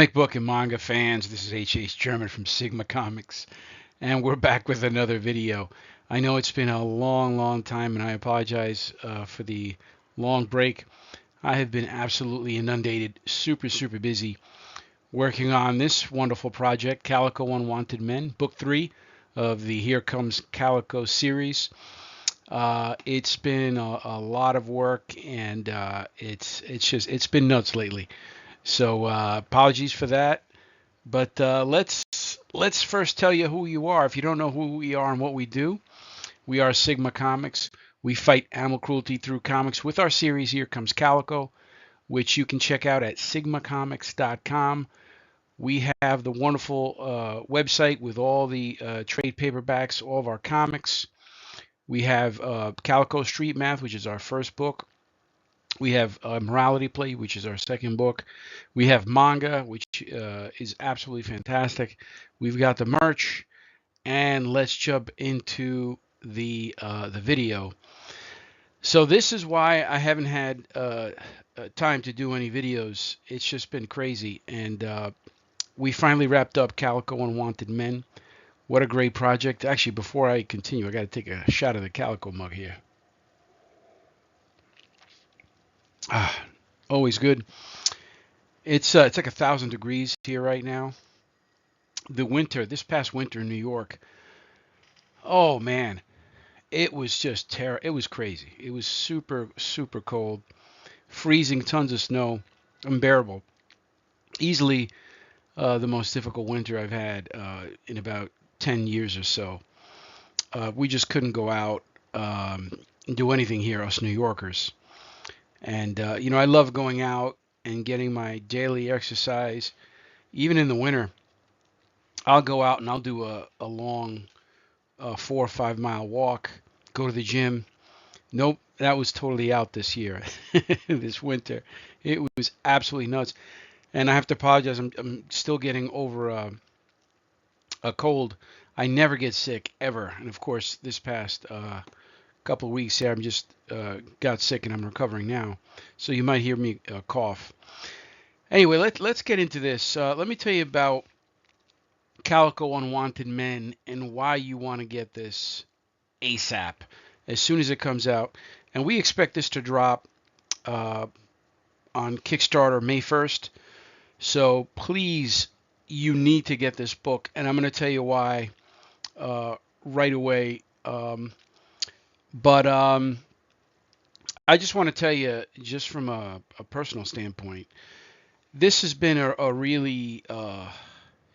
Comic book and manga fans, this is H.H. German from Sigma Comics, and we're back with another video. I know it's been a long time, and I apologize for the long break. I have been absolutely inundated, super busy, working on this wonderful project, Calico Unwanted Men, Book 3 of the Here Comes Calico series. It's been a lot of work, and it's been nuts lately. So apologies for that. But let's first tell you who you are. If you don't know who we are and what we are Sigma Comics. We fight animal cruelty through comics with our series Here Comes Calico, which you can check out at sigmacomics.com. We have the wonderful website with all the trade paperbacks, all of our comics. We have Calico Street Math, which is our first book. We have Morality Play, which is our second book. We have manga, which is absolutely fantastic. We've got the merch, and let's jump into the video. So this is why I haven't had time to do any videos. It's just been crazy, and we finally wrapped up Calico Unwanted Men. What a great project! Actually, before I continue, I got to take a shot of the Calico mug here. Always good. It's like 1,000 degrees here right now. This past winter in New York, oh man, it was just terrible. It was crazy. It was super cold, freezing, tons of snow, unbearable. Easily the most difficult winter I've had in about 10 years or so. We just couldn't go out and do anything here, us New Yorkers. And I love going out and getting my daily exercise. Even in the winter, I'll go out and I'll do a long 4 or 5 mile walk, go to the gym. Nope, that was totally out this year, this winter. It was absolutely nuts. And I have to apologize. I'm still getting over a cold. I never get sick ever. And of course, this past couple of weeks here, I'm just got sick and I'm recovering now. So you might hear me cough. Anyway, let's get into this. Let me tell you about Calico Unwanted Men and why you want to get this ASAP, as soon as it comes out. And we expect this to drop on Kickstarter May 1st. So please, you need to get this book. And I'm going to tell you why right away. But I just want to tell you, just from a personal standpoint, this has been a really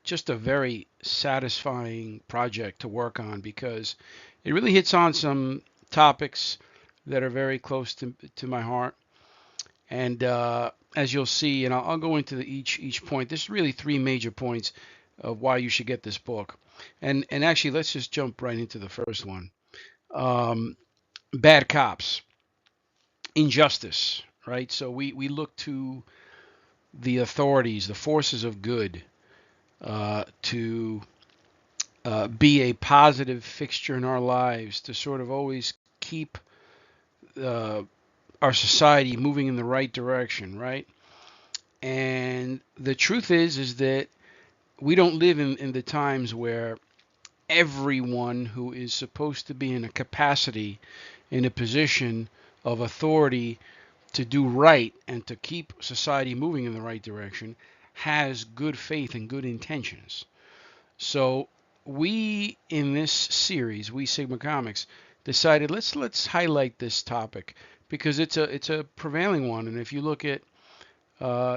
just a very satisfying project to work on, because it really hits on some topics that are very close to my heart. And as you'll see, and I'll go into each point. There's really 3 major points of why you should get this book. And actually, let's just jump right into the first one. Bad cops, injustice, right? So we look to the authorities, the forces of good, to be a positive fixture in our lives, to sort of always keep our society moving in the right direction, right? And the truth is that we don't live in the times where everyone who is supposed to be in a capacity, in a position of authority to do right and to keep society moving in the right direction, has good faith and good intentions. So we, in this series, we Sigma Comics, decided let's highlight this topic, because it's a prevailing one. And if you look at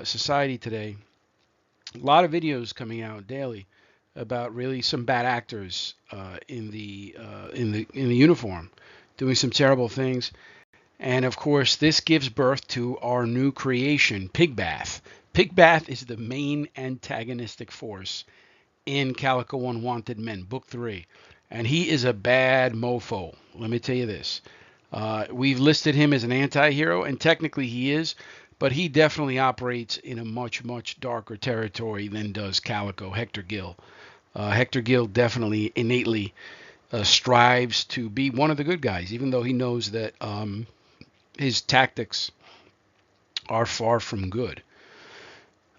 society today, a lot of videos coming out daily about really some bad actors in the uniform, doing some terrible things. And of course, this gives birth to our new creation, Pigbath. Pigbath is the main antagonistic force in Calico Unwanted Men, Book 3. And he is a bad mofo. Let me tell you this. We've listed him as an anti-hero, and technically he is, but he definitely operates in a much darker territory than does Calico, Hector Gill. Hector Gill definitely innately strives to be one of the good guys, even though he knows that his tactics are far from good.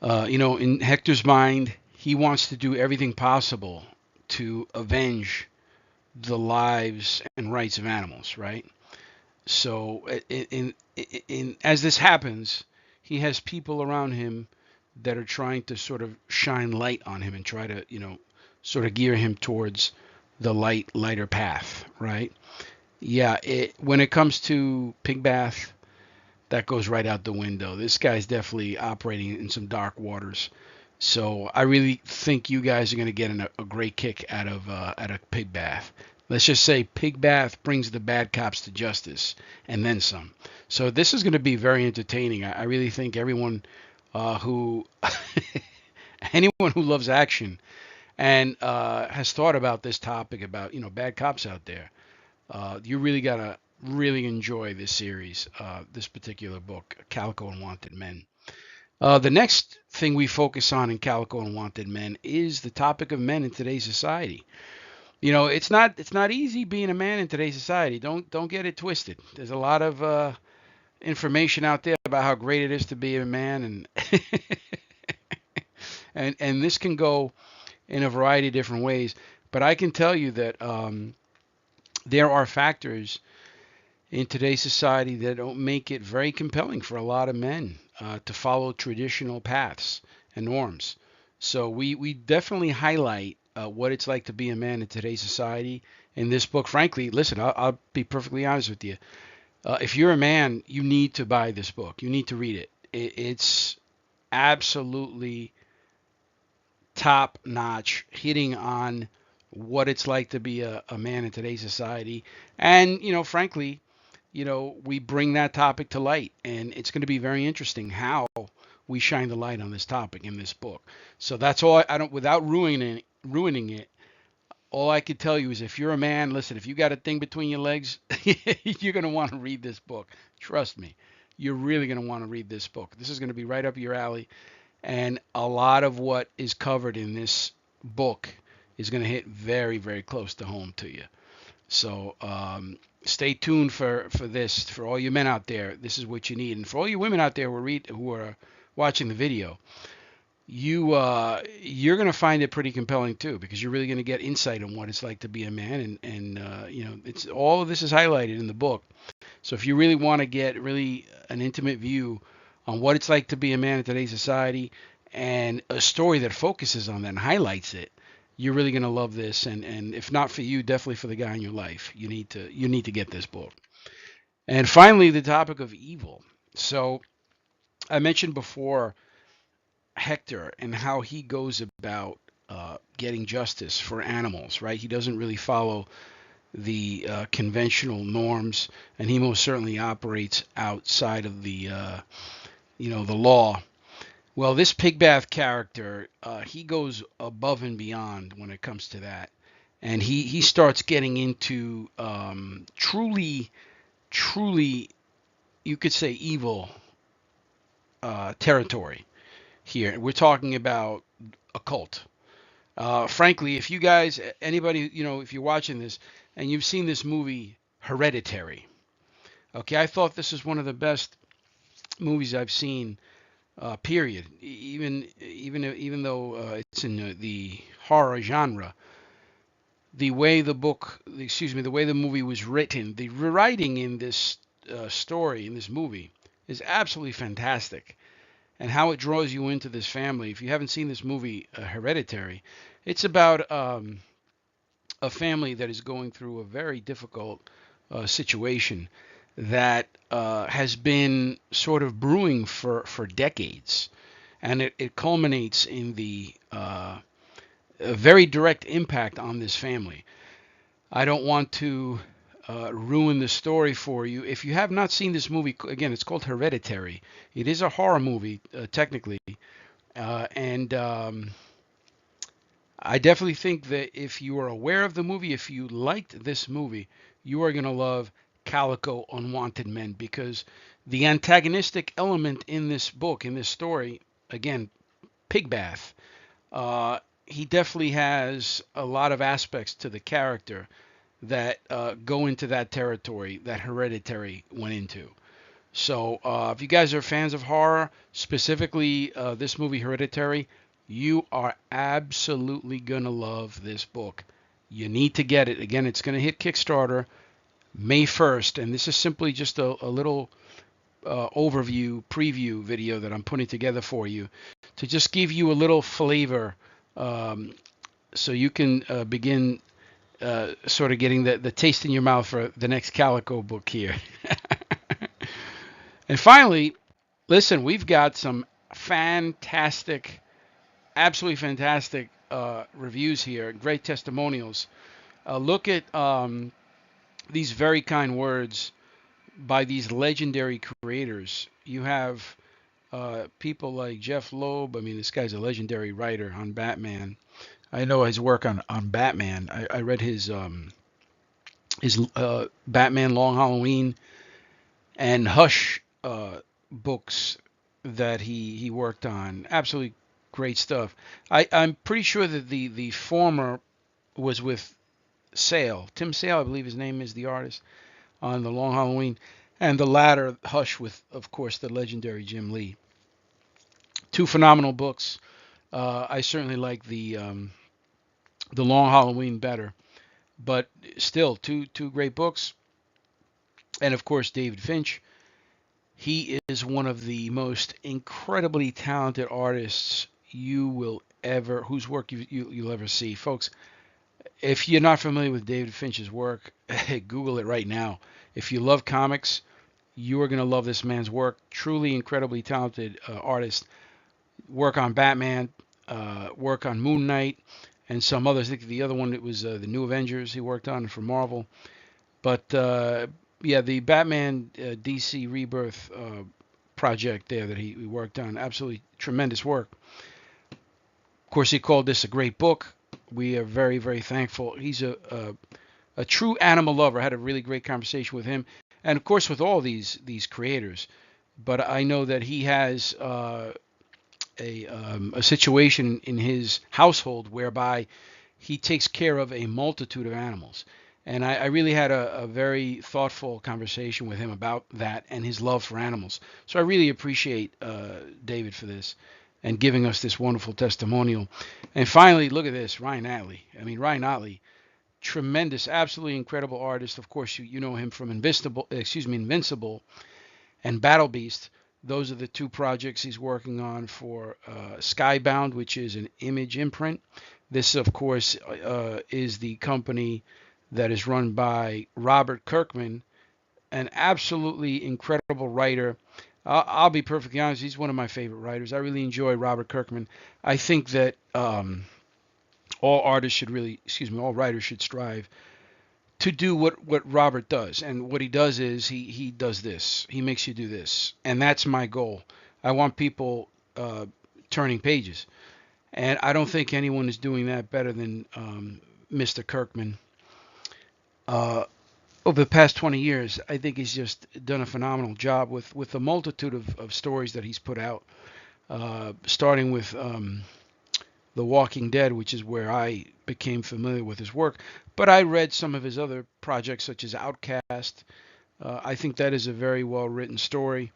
In Hector's mind, he wants to do everything possible to avenge the lives and rights of animals, right? So, as this happens, he has people around him that are trying to sort of shine light on him and try to, sort of gear him towards the lighter path, right? Yeah, when it comes to pig bath, that goes right out the window. This guy's definitely operating in some dark waters. So I really think you guys are going to get a great kick out of pig bath. Let's just say pig bath brings the bad cops to justice and then some. So this is going to be very entertaining. I really think everyone who anyone who loves action and has thought about this topic about bad cops out there, you really gotta really enjoy this series, this particular book, Calico and Wanted Men. The next thing we focus on in Calico and Wanted Men is the topic of men in today's society. It's not easy being a man in today's society. Don't get it twisted. There's a lot of information out there about how great it is to be a man, and and this can go in a variety of different ways. But I can tell you that there are factors in today's society that don't make it very compelling for a lot of men to follow traditional paths and norms. So we definitely highlight what it's like to be a man in today's society in this book. Frankly, listen, I'll be perfectly honest with you. If you're a man, you need to buy this book. You need to read it. It's absolutely top notch, hitting on what it's like to be a man in today's society. And, frankly, we bring that topic to light, and it's going to be very interesting how we shine the light on this topic in this book. So that's all. I don't, without ruining it. All I can tell you is, if you're a man, listen. If you got a thing between your legs, you're going to want to read this book. Trust me, you're really going to want to read this book. This is going to be right up your alley, and a lot of what is covered in this book is going to hit very, very close to home to you. So stay tuned for this. For all you men out there, this is what you need, and for all you women out there who are watching the video, you're going to find it pretty compelling too, because you're really going to get insight on what it's like to be a man, and it's all of this is highlighted in the book. So if you really want to get really an intimate view on what it's like to be a man in today's society, and a story that focuses on that and highlights it, you're really going to love this. And if not for you, definitely for the guy in your life, you need to get this book. And finally, the topic of evil. So I mentioned before Hector and how he goes about getting justice for animals, right? He doesn't really follow the conventional norms, and he most certainly operates outside of the law. Well, this Pigbath character, he goes above and beyond when it comes to that, and he starts getting into truly, truly, you could say, evil territory here. We're talking about a cult. Frankly, if you guys, anybody, if you're watching this and you've seen this movie Hereditary, okay, I thought this is one of the best movies I've seen. Period. Even though it's in the horror genre, the way the movie was written, the writing in this story in this movie is absolutely fantastic, and how it draws you into this family. If you haven't seen this movie, Hereditary, it's about a family that is going through a very difficult situation that has been sort of brewing for decades. And it culminates in the a very direct impact on this family. I don't want to ruin the story for you. If you have not seen this movie, again, it's called Hereditary. It is a horror movie, technically. And I definitely think that if you are aware of the movie, if you liked this movie, you are going to love Calico Unwanted Men, because the antagonistic element in this book, in this story, again, Pigbath, he definitely has a lot of aspects to the character that go into that territory that Hereditary went into. So if you guys are fans of horror, specifically this movie Hereditary, you are absolutely gonna love this book. You need to get it. Again, it's gonna hit Kickstarter May 1st, and this is simply just a little overview preview video that I'm putting together for you to just give you a little flavor, um, so you can begin sort of getting the taste in your mouth for the next Calico book here. And finally, listen, we've got some fantastic, absolutely fantastic reviews here, great testimonials. Look at these very kind words by these legendary creators. You have people like Jeff Loeb. I mean, this guy's a legendary writer on Batman. I know his work on Batman. I read his Batman Long Halloween and Hush books that he worked on. Absolutely great stuff. I'm pretty sure that the former was with Sale. Tim Sale, I believe his name is, the artist on the Long Halloween. And the latter, Hush, with, of course, the legendary Jim Lee. Two phenomenal books. I certainly like the Long Halloween better, but still two great books. And of course, David Finch. He is one of the most incredibly talented artists you will ever, whose work you'll ever see, folks. If you're not familiar with David Finch's work, Google it right now. If you love comics, you are going to love this man's work. Truly incredibly talented artist. Work on Batman, work on Moon Knight, and some others. I think the other one, it was the New Avengers he worked on for Marvel. But yeah, the Batman DC Rebirth project there that he worked on, absolutely tremendous work. Of course, he called this a great book. We are very, very thankful. He's a true animal lover. I had a really great conversation with him, and of course with all these creators. But I know that he has a situation in his household whereby he takes care of a multitude of animals. And I really had a very thoughtful conversation with him about that and his love for animals. So I really appreciate David for this and giving us this wonderful testimonial. And finally, look at this, Ryan Otley. I mean, Ryan Otley, tremendous, absolutely incredible artist. Of course, you know him from Invincible and Battle Beast. Those are the two projects he's working on for Skybound, which is an Image imprint. This, of course, is the company that is run by Robert Kirkman, an absolutely incredible writer. I'll be perfectly honest, he's one of my favorite writers. I really enjoy Robert Kirkman. I think that all artists should really, all writers should strive to do what Robert does. And what he does is he does this. He makes you do this. And that's my goal. I want people turning pages. And I don't think anyone is doing that better than Mr. Kirkman. Over the past 20 years, I think he's just done a phenomenal job with the multitude of stories that he's put out, starting with The Walking Dead, which is where I became familiar with his work. But I read some of his other projects, such as Outcast. I think that is a very well-written story.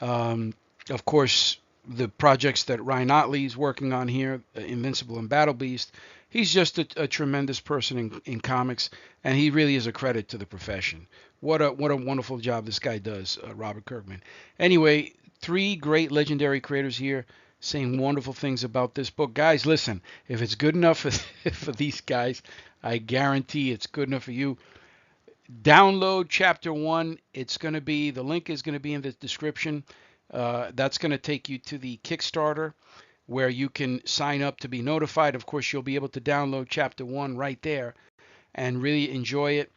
Of course, the projects that Ryan Otley is working on here, Invincible and Battle Beast, he's just a tremendous person in comics, and he really is a credit to the profession. What a wonderful job this guy does, Robert Kirkman. Anyway, three great legendary creators here saying wonderful things about this book. Guys, listen, if it's good enough for these guys, I guarantee it's good enough for you. Download chapter 1. The link is going to be in the description. That's going to take you to the Kickstarter where you can sign up to be notified. Of course, you'll be able to download chapter 1 right there and really enjoy it.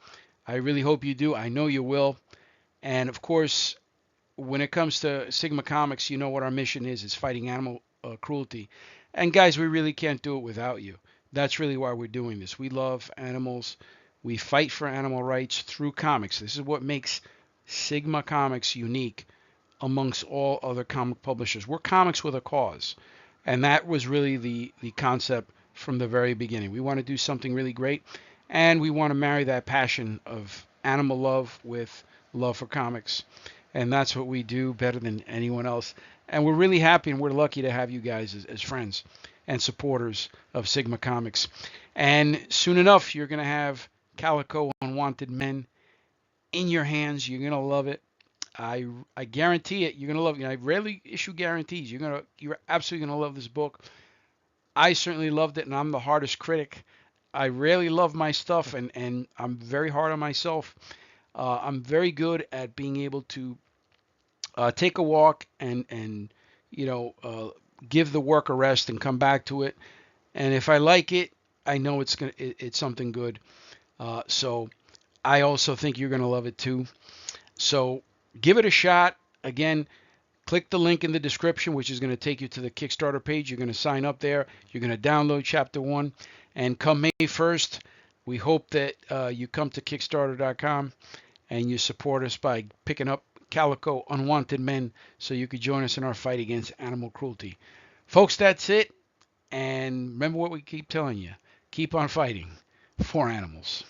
I really hope you do. I know you will. And of course, when it comes to Sigma Comics, you know what our mission is fighting animal cruelty. And guys, we really can't do it without you. That's really why we're doing this. We love animals. We fight for animal rights through comics. This is what makes Sigma Comics unique amongst all other comic publishers. We're comics with a cause. And that was really the concept from the very beginning. We want to do something really great, and we want to marry that passion of animal love with love for comics. and that's what we do better than anyone else. And we're really happy and we're lucky to have you guys as friends and supporters of Sigma Comics. And soon enough, you're going to have Calico Unwanted Men in your hands. You're going to love it. I guarantee it. You're going to love it. I rarely issue guarantees. You're absolutely going to love this book. I certainly loved it, and I'm the hardest critic. I rarely love my stuff, and I'm very hard on myself. I'm very good at being able to take a walk and give the work a rest and come back to it. And if I like it, I know it's something good. So I also think you're gonna love it too. So give it a shot. Again, click the link in the description, which is going to take you to the Kickstarter page. You're going to sign up there. You're going to download Chapter 1. And come May 1st, we hope that you come to Kickstarter.com and you support us by picking up Calico Unwanted Men so you could join us in our fight against animal cruelty. Folks, that's it. And remember what we keep telling you. Keep on fighting for animals.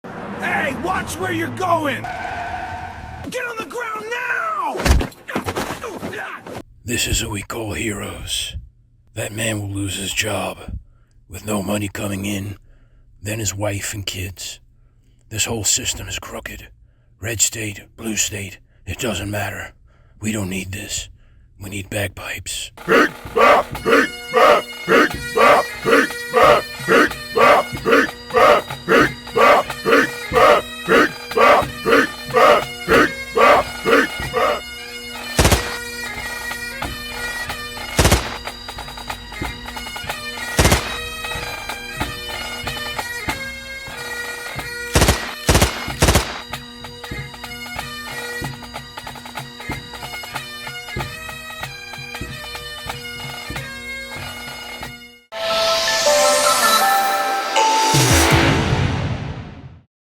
Hey, watch where you're going! Get on the ground now! This is what we call heroes. That man will lose his job, with no money coming in, then his wife and kids. This whole system is crooked. Red state, blue state, it doesn't matter. We don't need this. We need bagpipes. Big bap, big bap, big bap, big bap, big